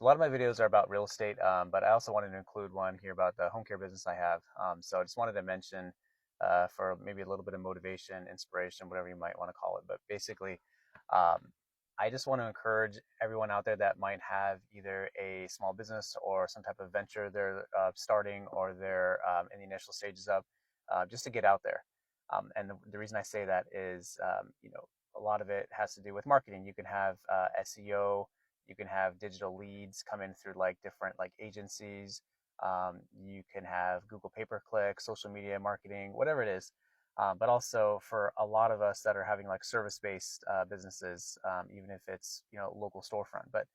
a lot of my videos are about real estate, but I also wanted to include one here about the home care business I have. So I just wanted to mention for maybe a little bit of motivation, inspiration, whatever you might want to call it. But basically, um, I just want to encourage everyone out there that might have either a small business or some type of venture they're starting or they're in the initial stages of, just to get out there. And the reason I say that is, a lot of it has to do with marketing. You can have SEO, you can have digital leads come in through like different like agencies. You can have Google pay-per-click, social media marketing, whatever it is. But also for a lot of us that are having like service-based businesses, even if it's local storefront, but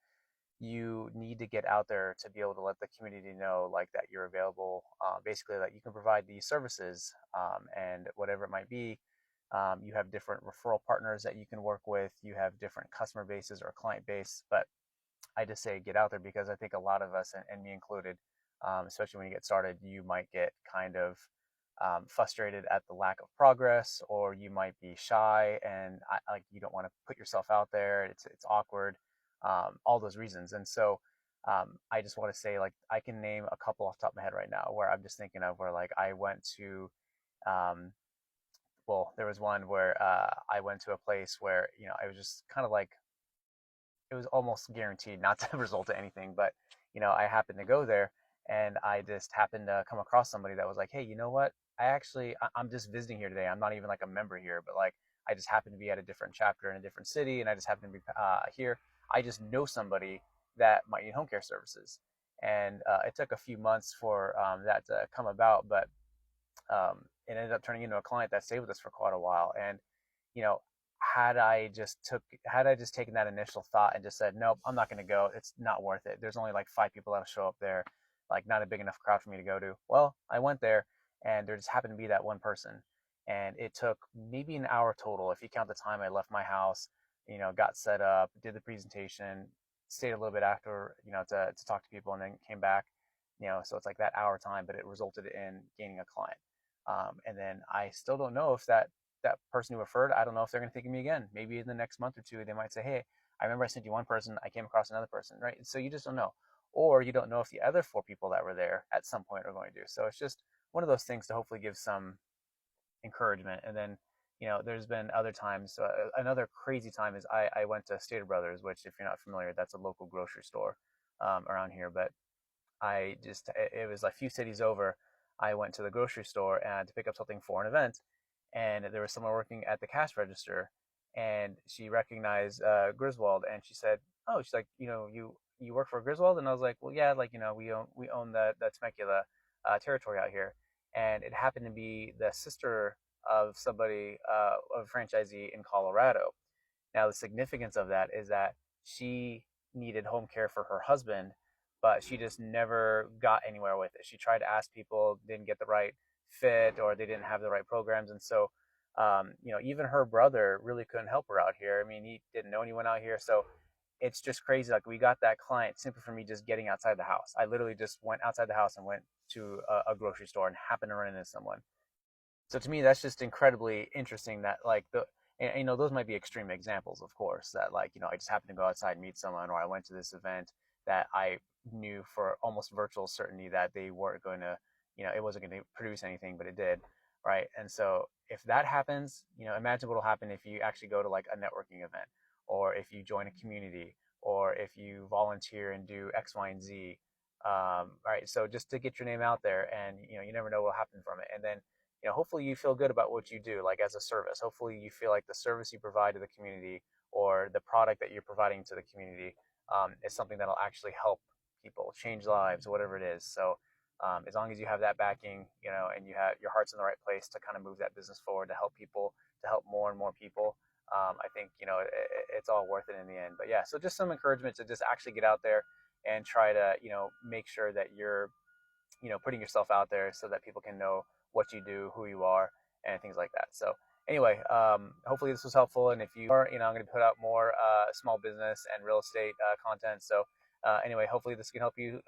you need to get out there to be able to let the community know like that you're available, basically that you can provide these services, and whatever it might be. You have different referral partners that you can work with. You have different customer bases or client base, but I just say get out there because I think a lot of us, and me included, especially when you get started, you might get kind of frustrated at the lack of progress, or you might be shy and like you don't want to put yourself out there. It's awkward, all those reasons. And so I just want to say like I can name a couple off the top of my head right now where I'm just thinking of where like I went to. Well, there was one where I went to a place where I was just kind of like it was almost guaranteed not to result in anything. But I happened to go there, and I just happened to come across somebody that was like, "Hey, you know what? I'm just visiting here today. I'm not even like a member here, but like I just happen to be at a different chapter in a different city, and I just happen to be here. I just know somebody that might need home care services." And it took a few months for that to come about, but it ended up turning into a client that stayed with us for quite a while. And you know, had I just taken that initial thought and just said, nope, I'm not going to go. It's not worth it. There's only like 5 people that'll show up there, like not a big enough crowd for me to go to. Well, I went there, and there just happened to be that one person, and it took maybe an hour total if you count the time I left my house, got set up, did the presentation, stayed a little bit after, to talk to people, and then came back. So it's like that hour time, but it resulted in gaining a client. And then I still don't know if that person who referred, I don't know if they're going to think of me again. Maybe in the next month or two, they might say, "Hey, I remember I sent you one person. I came across another person," right? So you just don't know, or you don't know if the other 4 people that were there at some point are going to do. So it's just one of those things to hopefully give some encouragement. And then, there's been other times. Another crazy time is I went to Stater Brothers, which, if you're not familiar, that's a local grocery store around here. But it was a few cities over. I went to the grocery store and to pick up something for an event, and there was someone working at the cash register, and she recognized Griswold, and she said, "Oh, she's like, you work for Griswold?" And I was like, "Well, yeah, like we own the Temecula territory out here," and it happened to be the sister of somebody of a franchisee in Colorado. Now, the significance of that is that she needed home care for her husband, but she just never got anywhere with it. She tried to ask people, didn't get the right fit, or they didn't have the right programs. And so, even her brother really couldn't help her out here. I mean, he didn't know anyone out here. So it's just crazy. Like, we got that client simply for me just getting outside the house. I literally just went outside the house and went to a grocery store and happened to run into someone. So to me, that's just incredibly interesting that like those might be extreme examples, of course, that like, I just happened to go outside and meet someone, or I went to this event that I knew for almost virtual certainty that they weren't going to, it wasn't going to produce anything, but it did. Right. And so if that happens, imagine what'll happen if you actually go to like a networking event, or if you join a community, or if you volunteer and do X, Y, and Z. Right. So just to get your name out there, and, you never know what'll happen from it. And then, hopefully you feel good about what you do, like as a service. Hopefully you feel like the service you provide to the community, or the product that you're providing to the community, is something that'll actually help people, change lives, whatever it is. So as long as you have that backing, and you have your heart's in the right place to kind of move that business forward, to help people, to help more and more people, I think it's all worth it in the end. But yeah, so just some encouragement to just actually get out there and try to make sure that you're putting yourself out there so that people can know what you do, who you are, and things like that. So anyway, hopefully this was helpful. And if you are, I'm going to put out more small business and real estate content. So anyway, hopefully this can help you